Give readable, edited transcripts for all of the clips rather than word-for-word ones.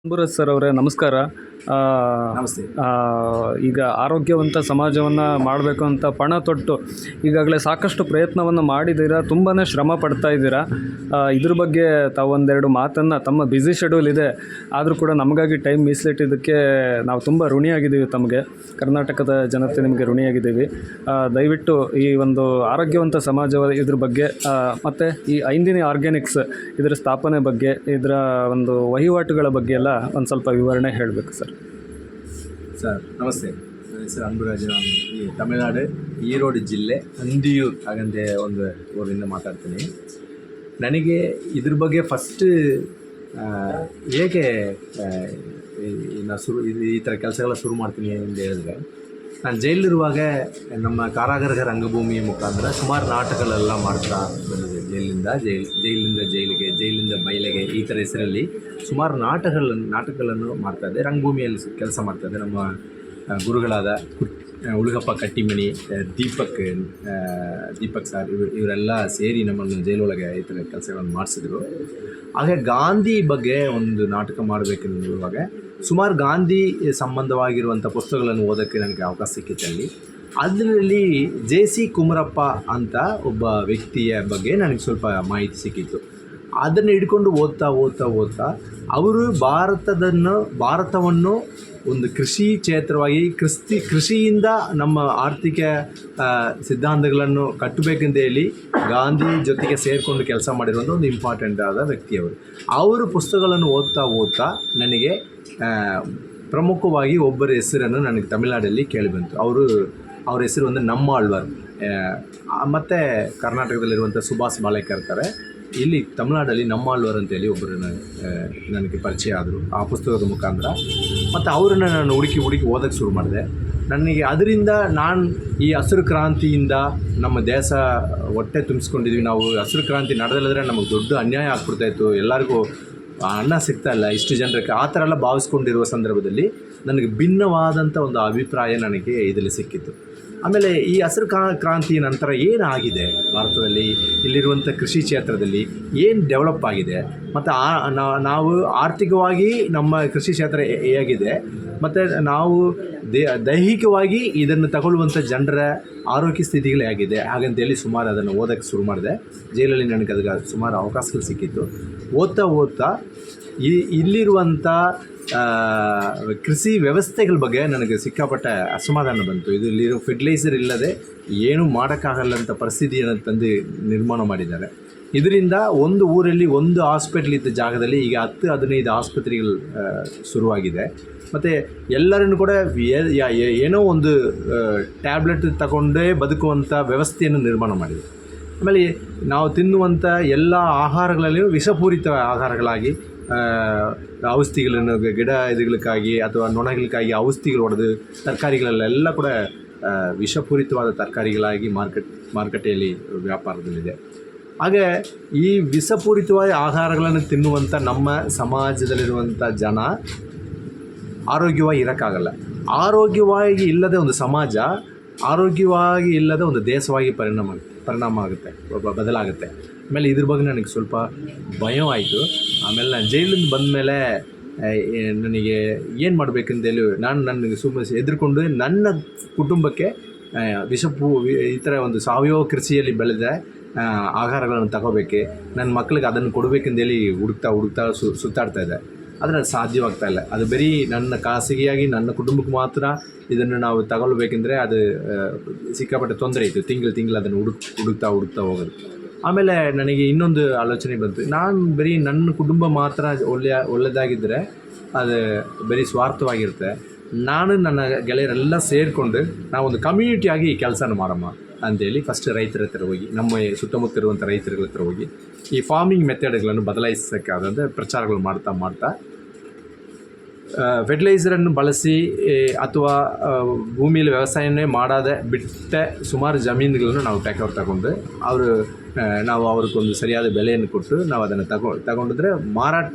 ಅಂಬುರಾಜ್ sir ಅವರೇ ನಮಸ್ಕಾರ. ಆ, ನಮಸ್ತೆ. ಆ, ಈಗ ಆರೋಗ್ಯವಂತ ಸಮಾಜವನ್ನು ಮಾಡಬೇಕು ಅಂತ ಪಣ ತೊಟ್ಟು ಈಗಾಗಲೇ ಸಾಕಷ್ಟು ಪ್ರಯತ್ನವನ್ನು ಮಾಡಿದ್ದೀರಾ, ತುಂಬಾ ಶ್ರಮ ಪಡ್ತಾ ಇದ್ದೀರಾ. ಇದ್ರ ಬಗ್ಗೆ ತಾವು ಒಂದೆರಡು ಮಾತನ್ನು, ತಮ್ಮ ಬ್ಯುಸಿ ಶೆಡ್ಯೂಲ್ ಇದೆ ಆದರೂ ಕೂಡ ನಮಗಾಗಿ ಟೈಮ್ ಮೀಸಲಿಟ್ಟಿದ್ದಕ್ಕೆ ನಾವು ತುಂಬ ಋಣಿಯಾಗಿದ್ದೀವಿ. ತಮಗೆ ಕರ್ನಾಟಕದ ಜನತೆ ನಿಮಗೆ ಋಣಿಯಾಗಿದ್ದೀವಿ. ದಯವಿಟ್ಟು ಈ ಒಂದು ಆರೋಗ್ಯವಂತ ಸಮಾಜ ಇದ್ರ ಬಗ್ಗೆ ಮತ್ತು ಈ ಐಂದಿನ ಆರ್ಗ್ಯಾನಿಕ್ಸ್ ಇದರ ಸ್ಥಾಪನೆ ಬಗ್ಗೆ, ಇದರ ಒಂದು ವಹಿವಾಟುಗಳ ಬಗ್ಗೆ ಎಲ್ಲ ಒಂದು ಸ್ವಲ್ಪ ವಿವರಣೆ ಹೇಳಬೇಕು ಸರ್. ಸರ್ ನಮಸ್ತೆ. ನನ್ನ ಹೆಸರು ಅಂಬುರಾಜ್. ನಾನು ಈ ತಮಿಳುನಾಡು ಈರೋಡು ಜಿಲ್ಲೆ ಅಂದಿಯೂರು ಹಾಗಂತೆ ಒಂದು ಊರಿಂದ ಮಾತಾಡ್ತೀನಿ. ನನಗೆ ಇದ್ರ ಬಗ್ಗೆ ಫಸ್ಟ್ ಹೇಗೆ ನಾನು ಈ ಥರ ಕೆಲಸಗಳ ಶುರು ಮಾಡ್ತೀನಿ ಅಂತ ಹೇಳಿದ್ರೆ, ನಾನು ಜೈಲಿರುವಾಗ ನಮ್ಮ ಕಾರಾಗೃಹ ರಂಗಭೂಮಿಯ ಮುಖಾಂತರ ಸುಮಾರು ನಾಟಕಗಳೆಲ್ಲ ಮಾಡ್ತಾ ಬಂದಿದೆ. ಜೈಲಿಂದ ಜೈಲಿಗೆ, ಜೈಲಿಂದ ಬಯಲಿಗೆ, ಈ ಥರ ಹೆಸರಲ್ಲಿ ಸುಮಾರು ನಾಟಕಗಳನ್ನು ಮಾಡ್ತಾಯಿದ್ದೆ. ರಂಗಭೂಮಿಯಲ್ಲಿ ಕೆಲಸ ಮಾಡ್ತಾಯಿದ್ದೆ. ನಮ್ಮ ಗುರುಗಳಾದ ಉಳುಗಪ್ಪ ಕಟ್ಟಿಮನಿ, ದೀಪಕ್ ಸರ್ ಇವರೆಲ್ಲ ಸೇರಿ ನಮ್ಮನ್ನು ಜೈಲೊಳಗೆ ಈ ಥರ ಕೆಲಸಗಳನ್ನು ಮಾಡಿಸಿದ್ರು. ಹಾಗೆ ಗಾಂಧಿ ಬಗ್ಗೆ ಒಂದು ನಾಟಕ ಮಾಡಬೇಕೆನ್ನುವಾಗ ಸುಮಾರು ಗಾಂಧಿ ಸಂಬಂಧವಾಗಿರುವಂಥ ಪುಸ್ತಕಗಳನ್ನು ಓದೋಕ್ಕೆ ನನಗೆ ಅವಕಾಶ ಸಿಕ್ಕಿತ್ತಲ್ಲಿ. ಅದರಲ್ಲಿ JC ಕುಮರಪ್ಪ ಅಂತ ಒಬ್ಬ ವ್ಯಕ್ತಿಯ ಬಗ್ಗೆ ನನಗೆ ಸ್ವಲ್ಪ ಮಾಹಿತಿ ಸಿಕ್ಕಿತ್ತು. ಅದನ್ನು ಹಿಡ್ಕೊಂಡು ಓದ್ತಾ ಅವರು ಭಾರತವನ್ನು ಒಂದು ಕೃಷಿ ಕ್ಷೇತ್ರವಾಗಿ ಕೃಷಿಯಿಂದ ನಮ್ಮ ಆರ್ಥಿಕ ಸಿದ್ಧಾಂತಗಳನ್ನು ಕಟ್ಟಬೇಕೆಂದು ಹೇಳಿ ಗಾಂಧಿ ಜೊತೆಗೆ ಸೇರಿಕೊಂಡು ಕೆಲಸ ಮಾಡಿರುವಂಥ ಒಂದು ಇಂಪಾರ್ಟೆಂಟ್ ಆದ ವ್ಯಕ್ತಿಯವರು. ಅವರ ಪುಸ್ತಕಗಳನ್ನು ಓದ್ತಾ ನನಗೆ ಪ್ರಮುಖವಾಗಿ ಒಬ್ಬರ ಹೆಸರನ್ನು ನನಗೆ ತಮಿಳುನಾಡಲ್ಲಿ ಕೇಳಿಬಂತು. ಅವ್ರ ಹೆಸರು ಒಂದು ನಮ್ಮಾಳ್ವಾರ್. ಮತ್ತು ಕರ್ನಾಟಕದಲ್ಲಿರುವಂಥ ಸುಭಾಷ್ ಬಾಳೇಕರ್ ಇರ್ತಾರೆ. ಇಲ್ಲಿ ತಮಿಳುನಾಡಲ್ಲಿ ನಮ್ಮಾಳ್ವಾರ್ ಅಂತೇಳಿ ಒಬ್ಬರು ನನಗೆ ಪರಿಚಯ ಆದರು ಆ ಪುಸ್ತಕದ ಮುಖಾಂತರ. ಮತ್ತು ಅವರನ್ನು ನಾನು ಹುಡುಕಿ ಓದೋಕ್ಕೆ ಶುರು ಮಾಡಿದೆ. ನನಗೆ ಅದರಿಂದ ನಾನು ಈ ಹಸಿರು ಕ್ರಾಂತಿಯಿಂದ ನಮ್ಮ ದೇಶ ಹೊಟ್ಟೆ ತುಂಬಿಸ್ಕೊಂಡಿದ್ವಿ. ನಾವು ಹಸಿರು ಕ್ರಾಂತಿ ನಡೆದಲ್ಲಿದ್ರೆ ನಮಗೆ ದೊಡ್ಡ ಅನ್ಯಾಯ ಆಗ್ಬಿಡ್ತಾಯಿತ್ತು, ಎಲ್ಲರಿಗೂ ಅನ್ನ ಸಿಗ್ತಾಯಿಲ್ಲ ಇಷ್ಟು ಜನರಿಗೆ, ಆ ಥರ ಎಲ್ಲ ಭಾವಿಸ್ಕೊಂಡಿರುವ ಸಂದರ್ಭದಲ್ಲಿ ನನಗೆ ಭಿನ್ನವಾದಂಥ ಒಂದು ಅಭಿಪ್ರಾಯ ನನಗೆ ಇದರಲ್ಲಿ ಸಿಕ್ಕಿತ್ತು. ಆಮೇಲೆ ಈ ಹಸಿರು ಕ್ರಾಂತಿ ನಂತರ ಏನಾಗಿದೆ ಭಾರತದಲ್ಲಿ, ಇಲ್ಲಿರುವಂಥ ಕೃಷಿ ಕ್ಷೇತ್ರದಲ್ಲಿ ಏನು ಡೆವಲಪ್ ಆಗಿದೆ, ಮತ್ತು ನಾವು ಆರ್ಥಿಕವಾಗಿ ನಮ್ಮ ಕೃಷಿ ಕ್ಷೇತ್ರ ಹೇಗಿದೆ, ಮತ್ತು ನಾವು ದೈಹಿಕವಾಗಿ ಇದನ್ನು ತಗೊಳ್ಳುವಂಥ ಜನರ ಆರೋಗ್ಯ ಸ್ಥಿತಿಗಳು ಹೇಗಿದೆ ಹಾಗಂತೇಳಿ ಸುಮಾರು ಅದನ್ನು ಓದೋಕ್ಕೆ ಶುರು ಮಾಡಿದೆ. ಜೈಲಲ್ಲಿ ನನಗೆ ಅದಕ್ಕೆ ಸುಮಾರು ಅವಕಾಶಗಳು ಸಿಕ್ಕಿತ್ತು. ಓದ್ತಾ ಇಲ್ಲಿರುವಂಥ ಕೃಷಿ ವ್ಯವಸ್ಥೆಗಳ ಬಗ್ಗೆ ನನಗೆ ಸಿಕ್ಕಾಪಟ್ಟೆ ಅಸಮಾಧಾನ ಬಂತು. ಇಲ್ಲಿರೋ ಫರ್ಟಿಲೈಸರ್ ಇಲ್ಲದೆ ಏನೂ ಮಾಡೋಕ್ಕಾಗಲ್ಲಂಥ ಪರಿಸ್ಥಿತಿಯನ್ನು ತಂದು ನಿರ್ಮಾಣ ಮಾಡಿದ್ದಾರೆ. ಇದರಿಂದ ಒಂದು ಊರಲ್ಲಿ ಒಂದು ಹಾಸ್ಪಿಟ್ಲ್ ಇದ್ದ ಜಾಗದಲ್ಲಿ ಈಗ 10-15 ಆಸ್ಪತ್ರೆಗಳು ಶುರುವಾಗಿದೆ. ಮತ್ತು ಎಲ್ಲರನ್ನು ಕೂಡ ಏನೋ ಒಂದು ಟ್ಯಾಬ್ಲೆಟ್ ತಗೊಂಡೇ ಬದುಕುವಂಥ ವ್ಯವಸ್ಥೆಯನ್ನು ನಿರ್ಮಾಣ ಮಾಡಿದೆ. ಆಮೇಲೆ ನಾವು ತಿನ್ನುವಂಥ ಎಲ್ಲ ಆಹಾರಗಳಲ್ಲಿಯೂ ವಿಷಪೂರಿತ ಆಹಾರಗಳಾಗಿ ಔಷಧಿಗಳನ್ನು ಇದಕ್ಕಾಗಿ ಅಥವಾ ನೊಣಗಳಿಗಾಗಿ ಔಷಧಿಗಳು ಹೊಡೆದು ತರಕಾರಿಗಳಲ್ಲೆಲ್ಲ ಕೂಡ ವಿಷಪೂರಿತವಾದ ತರಕಾರಿಗಳಾಗಿ ಮಾರುಕಟ್ಟೆಯಲ್ಲಿ ವ್ಯಾಪಾರದಲ್ಲಿದೆ. ಹಾಗೆ ಈ ವಿಷಪೂರಿತವಾದ ಆಹಾರಗಳನ್ನು ತಿನ್ನುವಂಥ ನಮ್ಮ ಸಮಾಜದಲ್ಲಿರುವಂಥ ಜನ ಆರೋಗ್ಯವಾಗಿ ಇರೋಕ್ಕಾಗಲ್ಲ. ಆರೋಗ್ಯವಾಗಿ ಇಲ್ಲದೆ ಒಂದು ಸಮಾಜ, ಆರೋಗ್ಯವಾಗಿ ಇಲ್ಲದೆ ಒಂದು ದೇಶವಾಗಿ ಪರಿಣಾಮ ಆಗುತ್ತೆ, ಬದಲಾಗುತ್ತೆ. ಆಮೇಲೆ ಇದ್ರ ಬಗ್ಗೆ ನನಗೆ ಸ್ವಲ್ಪ ಭಯವಾಯಿತು. ಆಮೇಲೆ ನಾನು ಜೈಲಿಂದ ಬಂದ ಮೇಲೆ ನನಗೆ ಏನು ಮಾಡಬೇಕಂತೇಳಿ ನನಗೆ ಸುಮ್ಮನೆ ಹೆದರ್ಕೊಂಡು ನನ್ನ ಕುಟುಂಬಕ್ಕೆ ಈ ಥರ ಒಂದು ಸಾವಯವ ಕೃಷಿಯಲ್ಲಿ ಬೆಳೆದ ಆಹಾರಗಳನ್ನು ತಗೋಬೇಕೆ, ನನ್ನ ಮಕ್ಕಳಿಗೆ ಅದನ್ನು ಕೊಡಬೇಕೆಂದೇಳಿ ಹುಡುಕ್ತಾ ಸುತ್ತಾಡ್ತಾಯಿದ್ದೆ. ಆದರೆ ಅದು ಸಾಧ್ಯವಾಗ್ತಾ ಇಲ್ಲ. ಅದು ಬರೀ ನನ್ನ ಖಾಸಗಿಯಾಗಿ ನನ್ನ ಕುಟುಂಬಕ್ಕೆ ಮಾತ್ರ ಇದನ್ನು ನಾವು ತಗೊಳ್ಬೇಕೆಂದರೆ ಅದು ಸಿಕ್ಕಾಪಟ್ಟೆ ತೊಂದರೆ ಇತ್ತು. ತಿಂಗಳು ಅದನ್ನು ಹುಡುಕ್ತಾ ಹೋಗೋದು. ಆಮೇಲೆ ನನಗೆ ಇನ್ನೊಂದು ಆಲೋಚನೆ ಬಂತು. ನಾನು ಬರೀ ನನ್ನ ಕುಟುಂಬ ಮಾತ್ರ ಒಳ್ಳೆಯದಾಗಿದ್ದರೆ ಅದು ಬರೀ ಸ್ವಾರ್ಥವಾಗಿರುತ್ತೆ. ನಾನು ನನ್ನ ಗೆಳೆಯರೆಲ್ಲ ಸೇರಿಕೊಂಡು ನಾವೊಂದು ಕಮ್ಯುನಿಟಿಯಾಗಿ ಈ ಕೆಲಸನ ಮಾಡಮ್ಮ ಅಂಥೇಳಿ ಫಸ್ಟ್ ರೈತರ ಹತ್ರ ಹೋಗಿ, ನಮ್ಮ ಸುತ್ತಮುತ್ತ ಇರುವಂಥ ರೈತರುಗಳ ಹತ್ರ ಹೋಗಿ ಈ ಫಾರ್ಮಿಂಗ್ ಮೆಥಡ್ಗಳನ್ನು ಬದಲಾಯಿಸೋಕ್ಕಾದಂಥ ಪ್ರಚಾರಗಳು ಮಾಡ್ತಾ ಫರ್ಟಿಲೈಸರನ್ನು ಬಳಸಿ ಅಥವಾ ಭೂಮಿಯಲ್ಲಿ ವ್ಯವಸಾಯನೇ ಮಾಡದೆ ಬಿಟ್ಟೆ ಸುಮಾರು ಜಮೀನುಗಳನ್ನು ನಾವು ಟೇಕ್ ಓವರ್ ತಗೊಂಡು ನಾವು ಅವ್ರಿಗೊಂದು ಸರಿಯಾದ ಬೆಲೆಯನ್ನು ಕೊಟ್ಟು ನಾವು ಅದನ್ನು ತಗೊಂಡಿದ್ರೆ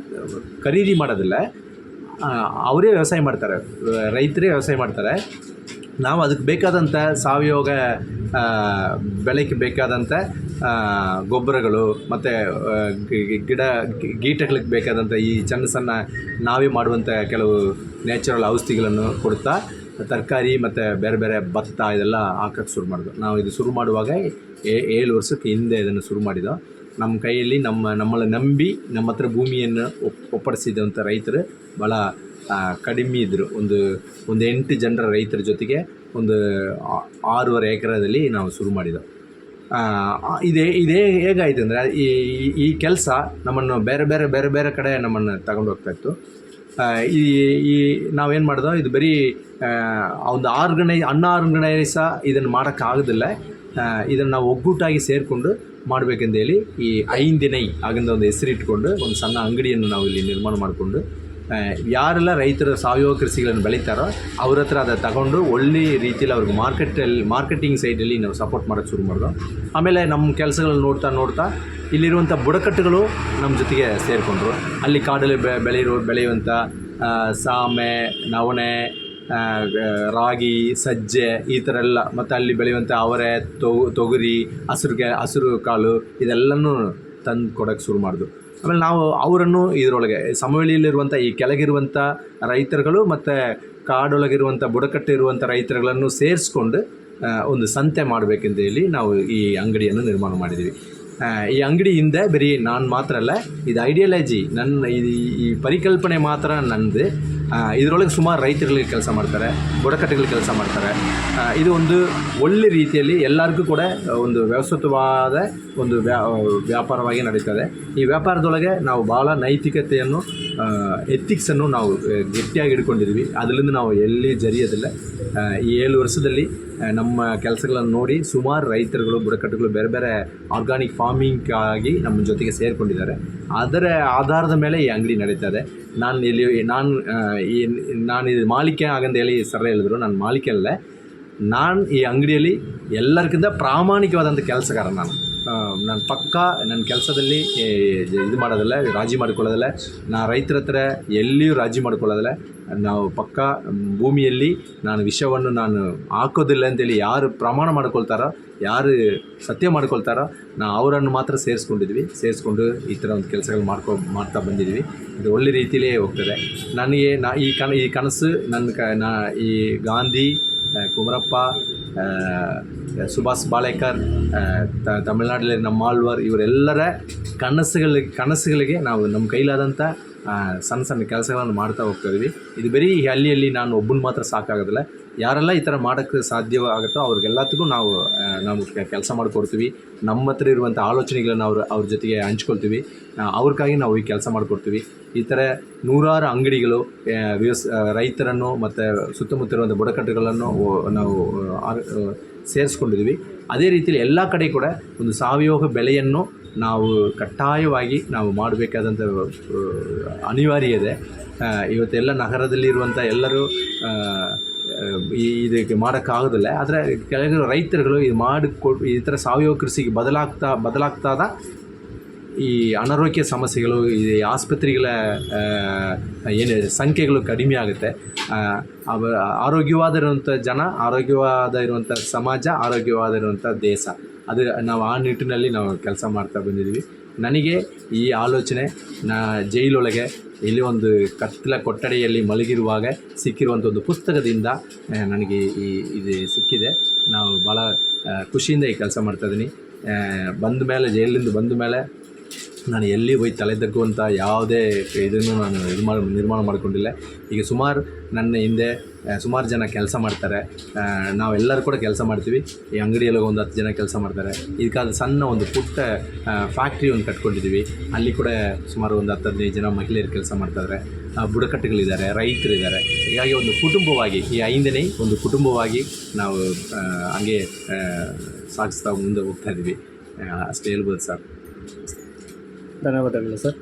ಖರೀದಿ ಮಾಡೋದಿಲ್ಲ, ಅವರೇ ವ್ಯವಸಾಯ ಮಾಡ್ತಾರೆ, ರೈತರೇ ವ್ಯವಸಾಯ ಮಾಡ್ತಾರೆ. ನಾವು ಅದಕ್ಕೆ ಬೇಕಾದಂಥ ಸಾವಯವ ಬೆಳೆಗೆ ಬೇಕಾದಂಥ ಗೊಬ್ಬರಗಳು ಮತ್ತು ಗೀಟಗಳಿಗೆ ಬೇಕಾದಂಥ ಈ ಸಣ್ಣ ಸಣ್ಣ ನಾವೇ ಮಾಡುವಂಥ ಕೆಲವು ನ್ಯಾಚುರಲ್ ಔಷಧಿಗಳನ್ನು ಕೊಡ್ತಾ ತರಕಾರಿ ಮತ್ತು ಬೇರೆ ಬೇರೆ ಭತ್ತ ಇದೆಲ್ಲ ಹಾಕೋಕ್ಕೆ ಶುರು ಮಾಡಿದ್ವು. ನಾವು ಇದು ಶುರು ಮಾಡುವಾಗ 7 ವರ್ಷಕ್ಕೆ ಹಿಂದೆ ಇದನ್ನು ಶುರು ಮಾಡಿದ್ದೋ. ನಮ್ಮ ಕೈಯಲ್ಲಿ ನಮ್ಮನ್ನು ನಂಬಿ ನಮ್ಮ ಹತ್ರ ಭೂಮಿಯನ್ನು ಒಪ್ಪಡಿಸಿದಂಥ ರೈತರು ಭಾಳ ಕಡಿಮೆ ಇದ್ದರು. ಒಂದು 8 ಜನರ ರೈತರ ಜೊತೆಗೆ ಒಂದು 6.5 ಎಕರೆದಲ್ಲಿ ನಾವು ಶುರು ಮಾಡಿದ್ದೆವು. ಇದೇ ಹೇಗಾಯಿತು ಅಂದರೆ ಈ ಕೆಲಸ ನಮ್ಮನ್ನು ಬೇರೆ ಬೇರೆ ಕಡೆ ನಮ್ಮನ್ನು ತಗೊಂಡು ಹೋಗ್ತಾಯಿತ್ತು. ಈ ನಾವೇನು ಮಾಡಿದೋ, ಇದು ಬರೀ ಒಂದು ಅನ್ಆರ್ಗನೈಸ ಇದನ್ನು ಮಾಡೋಕ್ಕಾಗೋದಿಲ್ಲ. ಇದನ್ನು ನಾವು ಒಗ್ಗೂಟಾಗಿ ಸೇರಿಕೊಂಡು ಮಾಡಬೇಕೆಂದೇಳಿ ಈ 5 ದಿನ ಆಗಿಂದ ಒಂದು ಹೆಸರಿಟ್ಕೊಂಡು ಒಂದು ಸಣ್ಣ ಅಂಗಡಿಯನ್ನು ನಾವು ಇಲ್ಲಿ ನಿರ್ಮಾಣ ಮಾಡಿಕೊಂಡು ಯಾರೆಲ್ಲ ರೈತರ ಸಾವಯವ ಕೃಷಿಗಳನ್ನು ಬೆಳೀತಾರೋ ಅವ್ರ ಹತ್ರ அதை ತಗೊಂಡು ಒಳ್ಳೆ ರೀತಿಯಲ್ಲಿ ಅವ್ರಿಗೆ ಮಾರ್ಕೆಟಿಂಗ್ ಸೈಡಲ್ಲಿ ನಾವು ಸಪೋರ್ಟ್ ಮಾಡೋಕ್ಕೆ ಶುರು ಮಾಡಿದೋ. ಆಮೇಲೆ ನಮ್ಮ ಕೆಲಸಗಳನ್ನ ನೋಡ್ತಾ ಇಲ್ಲಿರುವಂಥ ಬುಡಕಟ್ಟುಗಳು ನಮ್ಮ ಜೊತೆಗೆ ಸೇರಿಕೊಂಡ್ರು. ಅಲ್ಲಿ ಕಾಡಲ್ಲಿ ಬೆಳೆಯುವಂಥ ಸಾಮೆ, ನವಣೆ, ರಾಗಿ, ಸಜ್ಜೆ ಈ ಥರ ಎಲ್ಲ, ಮತ್ತು ಅಲ್ಲಿ ಬೆಳೆಯುವಂಥ ಅವರೆ, ತೊಗರಿ, ಹಸಿರು ಕಾಳು ಇದೆಲ್ಲನೂ ತಂದು ಕೊಡೋಕ್ಕೆ ಶುರು ಮಾಡಿದ್ರು. ಆಮೇಲೆ ನಾವು ಅವರನ್ನು ಇದರೊಳಗೆ ಸಮವಳಿಯಲ್ಲಿರುವಂಥ ಈ ಕೆಳಗಿರುವಂಥ ರೈತರುಗಳು ಮತ್ತು ಕಾಡೊಳಗಿರುವಂಥ ಬುಡಕಟ್ಟು ಇರುವಂಥ ರೈತರುಗಳನ್ನು ಸೇರಿಸ್ಕೊಂಡು ಒಂದು ಸಂತೆ ಮಾಡಬೇಕೆಂದು ಹೇಳಿ ನಾವು ಈ ಅಂಗಡಿಯನ್ನು ನಿರ್ಮಾಣ ಮಾಡಿದ್ದೀವಿ. ಈ ಅಂಗಡಿ ಹಿಂದೆ ಬರೀ ನಾನು ಮಾತ್ರ ಅಲ್ಲ, ಇದು ಐಡಿಯಾಲಜಿ ಈ ಪರಿಕಲ್ಪನೆ ಮಾತ್ರ ನನ್ನದು. ಇದರೊಳಗೆ ಸುಮಾರು ರೈತರುಗಳಿಗೆ ಕೆಲಸ ಮಾಡ್ತಾರೆ, ಬುಡಕಟ್ಟುಗಳಿಗೆ ಕೆಲಸ ಮಾಡ್ತಾರೆ. ಇದು ಒಂದು ಒಳ್ಳೆ ರೀತಿಯಲ್ಲಿ ಎಲ್ಲರಿಗೂ ಕೂಡ ಒಂದು ವ್ಯವಸ್ಥಿತವಾದ ಒಂದು ವ್ಯಾಪಾರವಾಗಿ ನಡೀತದೆ. ಈ ವ್ಯಾಪಾರದೊಳಗೆ ನಾವು ಭಾಳ ನೈತಿಕತೆಯನ್ನು, ಎಥಿಕ್ಸನ್ನು ನಾವು ಗಟ್ಟಿಯಾಗಿ ಹಿಡ್ಕೊಂಡಿದ್ವಿ. ಅದರಿಂದ ನಾವು ಎಲ್ಲಿ ಜರಿಯೋದಿಲ್ಲ. ಈ 7 ವರ್ಷದಲ್ಲಿ ನಮ್ಮ ಕೆಲಸಗಳನ್ನು ನೋಡಿ ಸುಮಾರು ರೈತರುಗಳು, ಬುಡಕಟ್ಟುಗಳು ಬೇರೆ ಬೇರೆ ಆರ್ಗಾನಿಕ್ ಫಾರ್ಮಿಂಗಾಗಿ ನಮ್ಮ ಜೊತೆಗೆ ಸೇರಿಕೊಂಡಿದ್ದಾರೆ. ಅದರ ಆಧಾರದ ಮೇಲೆ ಈ ಅಂಗಡಿ ನಡೀತಾ ಇದೆ. ನಾನು ಇದು ಮಾಲೀಕ ಆಗಂತ ಹೇಳಿ ಸರ್ ಹೇಳಿದ್ರು. ನಾನು ಮಾಲೀಕ ಅಲ್ಲ, ನಾನು ಈ ಅಂಗಡಿಯಲ್ಲಿ ಎಲ್ಲರಿಗಿಂತ ಪ್ರಾಮಾಣಿಕವಾದಂಥ ಕೆಲಸಗಾರ. ನಾನು ಪಕ್ಕಾ ನನ್ನ ಕೆಲಸದಲ್ಲಿ ಇದು ಮಾಡೋದಿಲ್ಲ, ರಾಜಿ ಮಾಡಿಕೊಳ್ಳೋದಿಲ್ಲ. ನಾನು ರೈತರ ಹತ್ರ ಎಲ್ಲಿಯೂ ರಾಜಿ ಮಾಡಿಕೊಳ್ಳೋದಿಲ್ಲ. ನಾವು ಪಕ್ಕಾ ಭೂಮಿಯಲ್ಲಿ ನಾನು ವಿಷವನ್ನು ನಾನು ಹಾಕೋದಿಲ್ಲ ಅಂತೇಳಿ ಯಾರು ಪ್ರಮಾಣ ಮಾಡ್ಕೊಳ್ತಾರೋ, ಯಾರು ಸತ್ಯ ಮಾಡ್ಕೊಳ್ತಾರೋ, ನಾವು ಅವರನ್ನು ಮಾತ್ರ ಸೇರಿಸ್ಕೊಂಡು ಈ ಥರ ಒಂದು ಕೆಲಸಗಳು ಮಾಡ್ತಾ ಬಂದಿದ್ವಿ. ಇದು ಒಳ್ಳೆ ರೀತಿಯಲ್ಲೇ ಹೋಗ್ತದೆ. ನನಗೆ ಈ ಕನಸು ಈ ಗಾಂಧಿ, ಕುಮರಪ್ಪ, ಸುಭಾಷ್ ಬಾಳೇಕರ್, ತಮಿಳ್ನಾಡಲ್ಲಿ ನಮ್ಮಾಳ್ವಾರ್ ಇವರೆಲ್ಲರ ಕನಸುಗಳಿಗೆ ನಾವು ನಮ್ಮ ಕೈಲಾದಂಥ ಸಣ್ಣ ಕೆಲಸಗಳನ್ನು ಮಾಡ್ತಾ ಹೋಗ್ತಾಯಿದ್ವಿ. ಇದು ಬರೀ ಅಲ್ಲಿ ನಾನು ಒಬ್ಬನ ಮಾತ್ರ ಸಾಕಾಗೋದಿಲ್ಲ. ಯಾರೆಲ್ಲ ಈ ಥರ ಮಾಡೋಕ್ಕೆ ಸಾಧ್ಯವಾಗುತ್ತೋ ಅವ್ರಿಗೆಲ್ಲದಕ್ಕೂ ನಾವು ಕೆಲಸ ಮಾಡಿಕೊಡ್ತೀವಿ. ನಮ್ಮ ಹತ್ರ ಇರುವಂಥ ಆಲೋಚನೆಗಳನ್ನು ಅವ್ರ ಜೊತೆಗೆ ಹಂಚ್ಕೊಳ್ತೀವಿ. ಅವ್ರಿಗಾಗಿ ನಾವು ಈ ಕೆಲಸ ಮಾಡಿಕೊಡ್ತೀವಿ. ಈ ಥರ ನೂರಾರು ಅಂಗಡಿಗಳು ರೈತರನ್ನು ಮತ್ತು ಸುತ್ತಮುತ್ತ ಇರುವಂಥ ಬುಡಕಟ್ಟುಗಳನ್ನು ನಾವು ಸೇರಿಸ್ಕೊಂಡಿದ್ವಿ. ಅದೇ ರೀತಿಯಲ್ಲಿ ಎಲ್ಲ ಕಡೆ ಕೂಡ ಒಂದು ಸಾವಯವ ಬೆಳೆಯನ್ನು ನಾವು ಕಡ್ಡಾಯವಾಗಿ ನಾವು ಮಾಡಬೇಕಾದಂಥ ಅನಿವಾರ್ಯ ಇದೆ. ಇವತ್ತೆಲ್ಲ ನಗರದಲ್ಲಿರುವಂಥ ಎಲ್ಲರೂ ಇದಕ್ಕೆ ಮಾಡೋಕ್ಕಾಗೋದಿಲ್ಲ. ಆದರೆ ಕೆಲವು ರೈತರುಗಳು ಇದು ಈ ಥರ ಸಾವಯವ ಕೃಷಿಗೆ ಬದಲಾಗ್ತಾದ ಈ ಅನಾರೋಗ್ಯ ಸಮಸ್ಯೆಗಳು, ಈ ಆಸ್ಪತ್ರೆಗಳ ಸಂಖ್ಯೆಗಳು ಕಡಿಮೆ ಆಗುತ್ತೆ. ಆರೋಗ್ಯವಾದಿರುವಂಥ ಜನ, ಆರೋಗ್ಯವಾದ ಸಮಾಜ, ಆರೋಗ್ಯವಾದಿರುವಂಥ ದೇಶ, ಅದು ನಾವು ಆ ನಿಟ್ಟಿನಲ್ಲಿ ನಾವು ಕೆಲಸ ಮಾಡ್ತಾ ಬಂದಿದ್ದೀವಿ. ನನಗೆ ಈ ಆಲೋಚನೆ ಜೈಲೊಳಗೆ ಇಲ್ಲಿ ಒಂದು ಕತ್ತಲ ಕೊಠಡಿಯಲ್ಲಿ ಮಲಗಿರುವಾಗ ಸಿಕ್ಕಿರುವಂಥ ಒಂದು ಪುಸ್ತಕದಿಂದ ನನಗೆ ಇದು ಸಿಕ್ಕಿದೆ. ನಾವು ಭಾಳ ಖುಷಿಯಿಂದ ಈ ಕೆಲಸ ಮಾಡ್ತಾಯಿದ್ದೀನಿ. ಜೈಲಿಂದ ಬಂದ ಮೇಲೆ ನಾನು ಎಲ್ಲಿ ಹೋಗಿ ತಲೆ ತಗ್ಗುವಂಥ ಯಾವುದೇ ಇದನ್ನು ನಾನು ನಿರ್ಮಾಣ ಮಾಡಿಕೊಂಡಿಲ್ಲ. ಈಗ ನನ್ನ ಹಿಂದೆ ಸುಮಾರು ಜನ ಕೆಲಸ ಮಾಡ್ತಾರೆ. ನಾವೆಲ್ಲರೂ ಕೂಡ ಕೆಲಸ ಮಾಡ್ತೀವಿ. ಈ ಅಂಗಡಿಯಲ್ಲಿ ಒಂದು 10 ಜನ ಕೆಲಸ ಮಾಡ್ತಾರೆ. ಇದಕ್ಕಾದ ಸಣ್ಣ ಒಂದು ಪುಟ್ಟ ಫ್ಯಾಕ್ಟ್ರಿ ಒಂದು ಕಟ್ಕೊಂಡಿದ್ದೀವಿ. ಅಲ್ಲಿ ಕೂಡ ಸುಮಾರು ಒಂದು 10-15 ಜನ ಮಹಿಳೆಯರು ಕೆಲಸ ಮಾಡ್ತಾಯಿದ್ದಾರೆ. ಬುಡಕಟ್ಟುಗಳಿದ್ದಾರೆ, ರೈತರಿದ್ದಾರೆ. ಹೀಗಾಗಿ ಒಂದು ಕುಟುಂಬವಾಗಿ, ಈ 5ನೇ ಒಂದು ಕುಟುಂಬವಾಗಿ ನಾವು ಹಂಗೆ ಸಾಗಿಸ್ತಾ ಮುಂದೆ ಹೋಗ್ತಾಯಿದ್ದೀವಿ. ಅಷ್ಟೇ ಹೇಳ್ಬೋದು ಸರ್. ಧನ್ಯವಾದಗಳು ಸರ್.